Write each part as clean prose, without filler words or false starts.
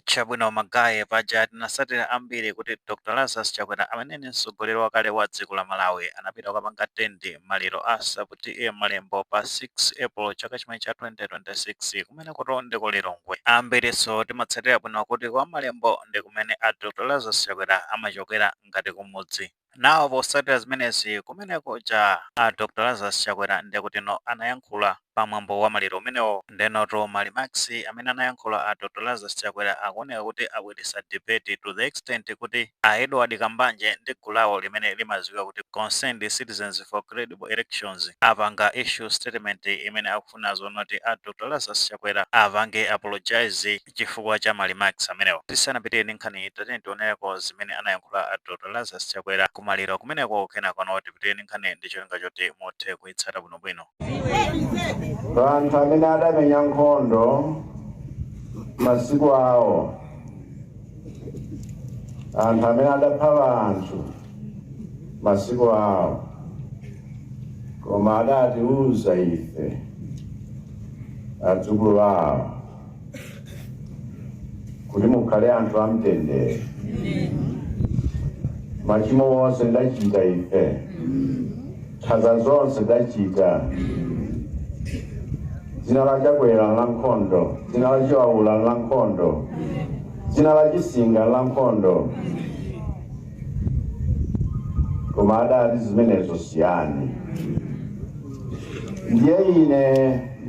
Chabwino Magaye paja tinasatira ambiri kuti Dr. Lazarus Chakwera amene ni mtsogoleri wakale wa dziko la Malawi anapita kukapanga tenti maliro a Sabutiye Malembo pa 6 April chaka chimene cha 2026 kumene kutondeko Lilongwe. Ambiriso timatsatira bwino kuti kwa Malembo ndi kumene a Dr. Lazarus Chakwera amachokera ngati kumudzi. Nawo posatira zimenezi kumeneko ja a Dr. Lazarus Chakwera ndi kuti no anayankhula pamwambo wa maliro umenewo ndenoto Malimax amene anayankhula a Dr. Lazarus Chakwera akuoneka kuti abweresa debate to the extent kuti a Edward Kambanje ndi gulu lawo limene limadziwika kuti Concerned Citizens for Credible Elections apanga issue statement imene akufuna zonoti a Dr. Lazarus Chakwera apange apologize chifukwa cha Malimax amenewo. Tisanapite ndi nkhani tatene tionereko zimene anayankhula a Dr. Lazarus Chakwera kumaliro kumeneko kenako tipite ndi nkhani ndi cholinga choti muthe kuitsata bwinobwino. Vantu amene adamenya nkhondo masiku awo, anthu amene adapha vanthu masiku awo, koma adatiuza ife adzukulu awo kuti mukhale anthu amtendere. Machimo wonse ndachita ife, nkhanza zonse ndachita. Dzina la Chakwera la nkhondo, dzina la Chiwaula la nkhondo, dzina la Chisinga la nkhondo, koma adati zimenezo siyani. Ndiye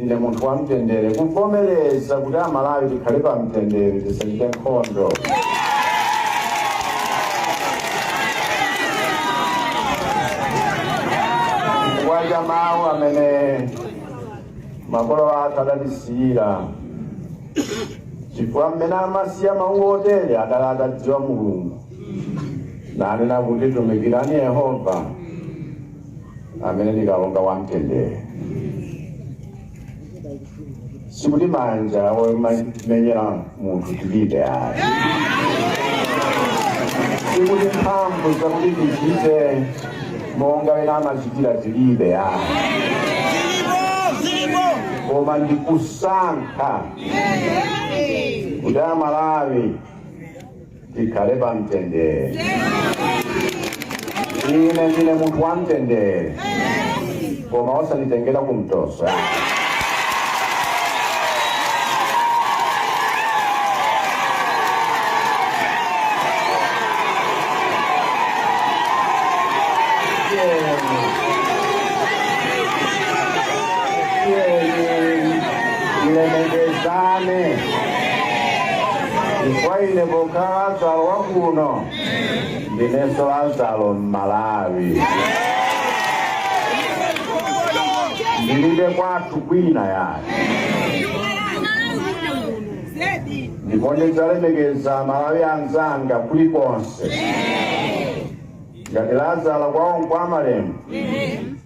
ine munthu wa mtendere kuvomereza kuti Amalawi tikhale pa mtendere tisachite nkhondo. Waja mawu amene makolo athu adatisiyira, chifukwa mmene amasiya mawu otere adali atadziwa Mulungu nanena kuti tumikirani Yehova amene ndi kalonga wa mtendere. Sikuti manja omenyera munthu tilibe ayi, sikuti mphamvu zakuti tichite monga wena amachitira tilibe ayi, koma ndikusankha kuti Amalawi tikhale pa mtendere. Ine ndine munthu wa mtendere, koma osanditengera kumtosa. Ilemegezane chifukwa ine pokhala Lazaro wakuno ndinenso Lazaro m'Malawi. Ndilibe kwathu kwina yani, ndipo ndidzalemekeza Malawi anzanga kulikonse. Ngati Lazaro kwawo nkwa Malembo,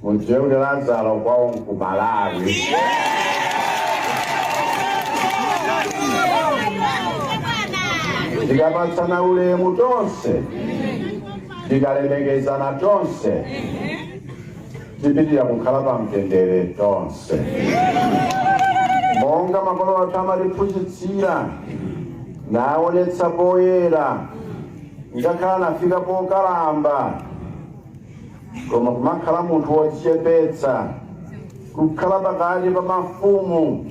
mudziwe kuti Lazaro kwawo nku Malawi. Tikapatsana ulemu tonse, tikalemekezana tonse, tipitira kukhala pa mtendere tonse. Monga makolo athu amatiphunzitsira naonetsa poyera, ngakhala nafika pokalamba, koma kumakhala munthu wodzichepetsa, kukhala pakati pa mafumu,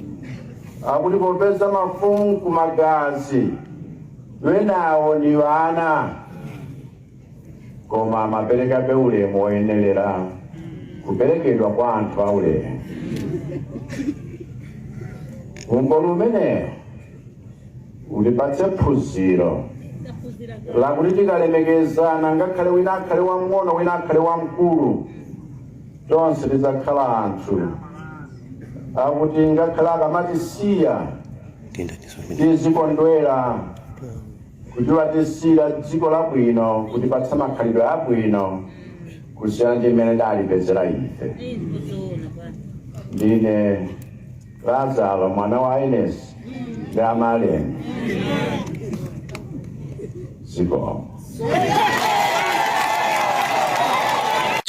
akuti popeza mafumu kumagazi wenawo ni wana, koma amaperekabe ulemu woyenera kuperekedwa kwa anthu aulemu. Umboni umenewo ulipatse phunziro lakuti tikalemekezana, ngakhale wina akhale wamng'ono wina akhale wamkulu, tonse tidzakhala anthu akuti ngakhale akamatisiya tizikondwera kuti watisiyira dziko labwino, kutipatsa makhalidwe abwino kusiyana ndi mmene adalipezera ife. Ndine Lazaro mwana wa Ines ndi Malembo. Zikomo.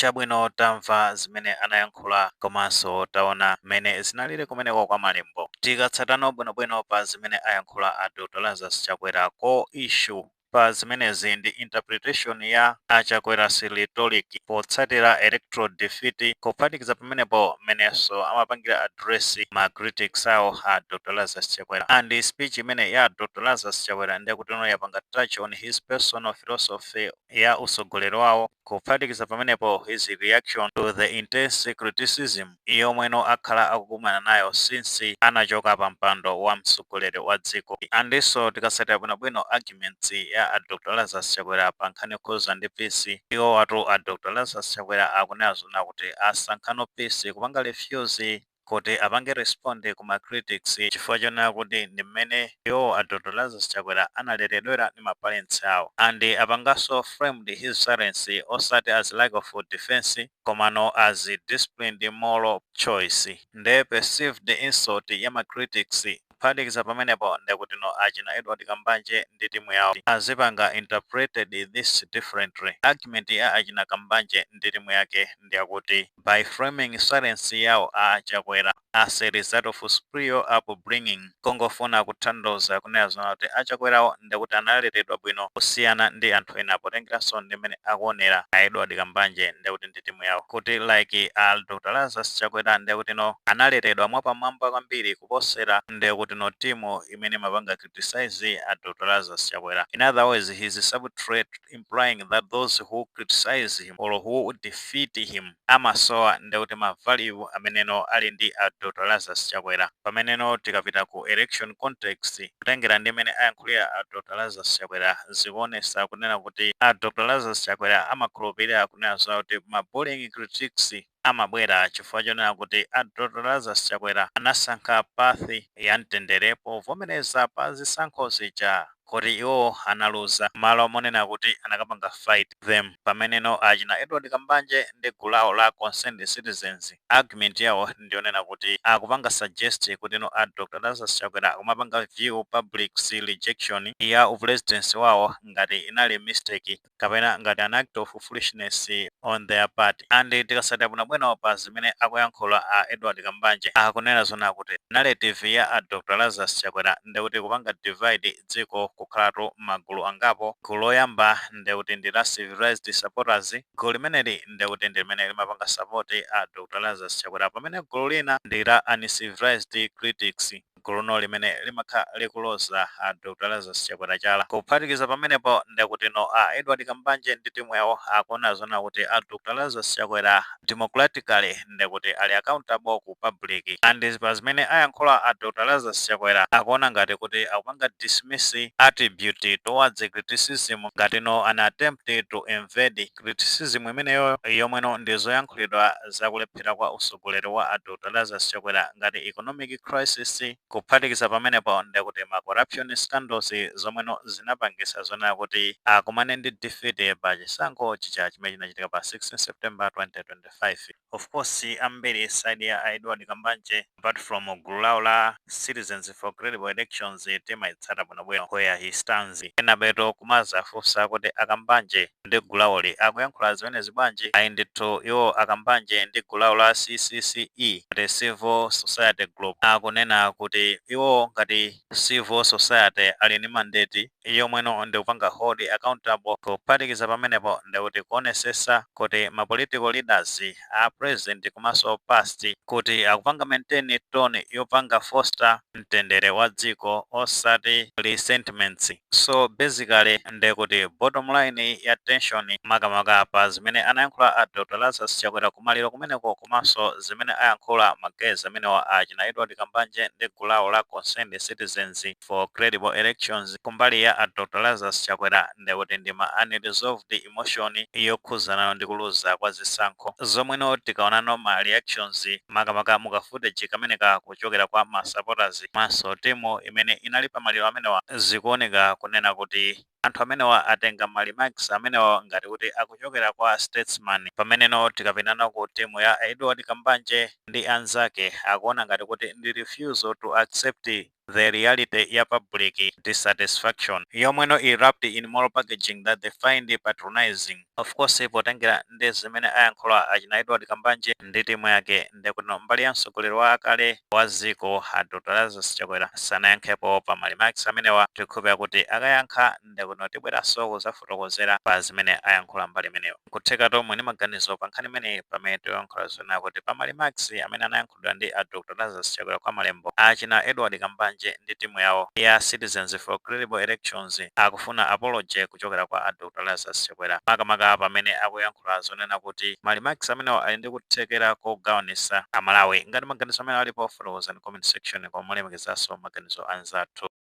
chabwino tamva zimene anayankhula komanso taona mmene zinalire kumeneko kwa Malembo. Tikatsatano bwinobwino pa zimene ayankhula a Dr. Lazarus Chakwera ko issue pa zimenezi ndi interpretation ya Achakwera Silitoliki potsatira electoral defeat kuphatikiza pamenepo mmeneso amapangira address ma critics awo a Dr. Lazarus Chakwera and speech imene ya Dr. Lazarus Chakwera ndiye kuti yapanga touch on his personal philosophy ya usogoleri wawo kuphatikiza pamenepo his reaction to the intense criticism yomweno akhala akukumana nayo since anachoka pa mpando wa mtsogoleri wa dziko. Andiso tikasatira bwinobwino arguments ya a Dr. Lazarus Chakwera pa nkhani yokhuza ndi peace. Iwo watu a Dr. Lazarus Chakwera akunena zona kuti asankhano peace kupanga refuse kuti apange responde kuma critics chifukwa chonena kuti ndi mmene iwo a Dr. Lazarus Chakwera analeredwera ndi maparents awo and apangaso framed his silence osati as lack of defense komano as disciplined moral choice. They perceived the insult ya ma critics kuphatikiza pamenepo ndekuti achina Edward Kambanje ndi timu yawo azipanga interpreted this differently. Argument ya achina Kambanje ndi timu yake ndiyakuti by framing silence yawo a Chakwera as a result of superior upbringing kongofuna kuthandiza kunena zona kuti Achakwerawo ndekuti analeredwa bwino kusiyana ndi anthu ena potengeranso ndi mmene akuonera a Edward Kambanje ndekuti ndi timu yawo kuti like Dr. Lazarus Chakwera ndekuti analeredwa mwapamwamba kwambiri kuposera ndekuti timu imene mapanga criticize a Dr. Lazarus Chakwera. In other words, he is a subtrait implying that those who criticize him or who defeat him amasowa ndekuti ma value ameneno ali ndi a Dr. Lazarus Chakwera. Pameneno tikapita ku election context kutengera ndi mmene ayankhulira a Dr. Lazarus Chakwera zikuonesa kunena kuti a Dr. Lazarus Chakwera amakhulupirira kunena zona kuti ma bullying critics amabwera chifukwa chonena kuti a Dr. Lazarus Chakwera anasankha pathi ya mtendere povomereza pa zisankho zija kuti iwo analuza malo monena kuti anakapanga fight them. Pameneno achina Edward Kambanje ndi gulu lawo la concerned citizens argument yawo ndionena kuti akupanga suggest kuti a Dr. Lazarus Chakwera kumapanga view public rejection ya presidency wawo ngati inali mistake kapena ngati an act of foolishness on their part. And tikasatira bwino pa zimene akuyankhula a Edward Kambanje akunena zona kuti narrative ya a Dr. Lazarus Chakwera ndekuti kupanga divide dziko kukhalatu magulu angapo. Gulu loyamba ndekuti ndi la civilized supporters, gulu limeneli ndekuti ndi limene limapanga support a Dr. Lazarus Chakwera, pamene gulu lina ndi la uncivilized critics, gulu limene limakhala likuloza a Dr. Lazarus Chakwera chala. Kuphatikiza pamenepo ndekuti a Edward Kambanje ndi timu yawo akuona zona kuti a Dr. Lazarus Chakwera democratically ndekuti ali accountable ku public. And pa zimene ayankhula a Dr. Lazarus Chakwera akuona ngati kuti akupanga dismiss attribute towards criticism ngati an attempt to invade criticism imeneyo yomweno ndi zoyankhulidwa zakulephera kwa usogoleri wa a Dr. Lazarus Chakwera ngati economic crisis. Kuphatikiza pamenepo ndekuti ma corruption scandals zomweno zinapangisa zona kuti akumane ndi defeat pa chisankho chicha chimene chinachitika pa 16 September 2025. Of course ambiri side ya Edward Kambanje apart from gulu lawo la Citizens for Credible Elections timaitsata bwinobwino where he stands. Ena beto kumaza fursa kuti Akambanje ndi gulu lawoli akuyankhula zimene zibwanji ayindithu iwo Akambanje ndi gulu lawo la CCCE the Civil Society Group akunena kuti iwo ngati civil society ali ndi mandate yomweno ndi kupanga hold accountable. Kuphatikiza pamenepo ndikuti kuonesesa kuti ma political leaders a present komanso past kuti akupanga maintain tone yopanga foster mtendere wa dziko osati resentments. So basically ndikuti bottom line ya tension makamaka pa zimene anayankhula a Dr. Lazarus Chakwera kumaliro kumeneko komanso zimene ayankhula magezi amene wa achina Edward Kambanje ndi gulu lawo la concerned citizens for credible elections kumbali ya a Dr. Lazarus Chakwera ndikuti ndi ma unresolved emotion yokhuzana ndi kuluza kwa zisankho zomweno tikaonano ma reactions makamaka muka footage kameneka kuchokera kwa ma supporters maso timu imene inali pa maliro amenewa zikuoneka kunena kuti anthu amenewa atenga ma remarks amenewa ngati kuti akuchokera kwa statesman. Pameneno tikapinana ku timu ya Edward Kambanje ndi anzake akuona ngati kuti ndi refusal to accept the reality ya public dissatisfaction yomweno erupt in moral packaging that they find patronizing. Of course potengera ndi zimene ayankhula achina Edward Kambanje ndi timu yake ndikuno mbali ya mtsogoleri wa akale wa dziko Dr. Lazarus Chakwera sanayankhepo pa malimax amenewa tikhupa kuti akayankha ndikuno tibweranso kuzafotokozera pa zimene ayankhula mbali imeneyo. Kutheka tomwe ni maganizo pa nkhani imeneyi pamene tiyankhula zona kuti pa malimax amene anayankhulidwa ndi Dr. Lazarus Chakwera kwa malembo achina Edward Kambanje ndi timu yawo ya Citizens for Credible Elections akufuna apology kuchokera kwa Dr. Lazarus Chakwera makamaka pamene akuyankhula zonena kuti malimax amenewo ali ndi kuthekera kogawanisa amalawi. Ngati maganizo amene alipo fotokozani comment section kwa mulemekezaso maganizo anzathu.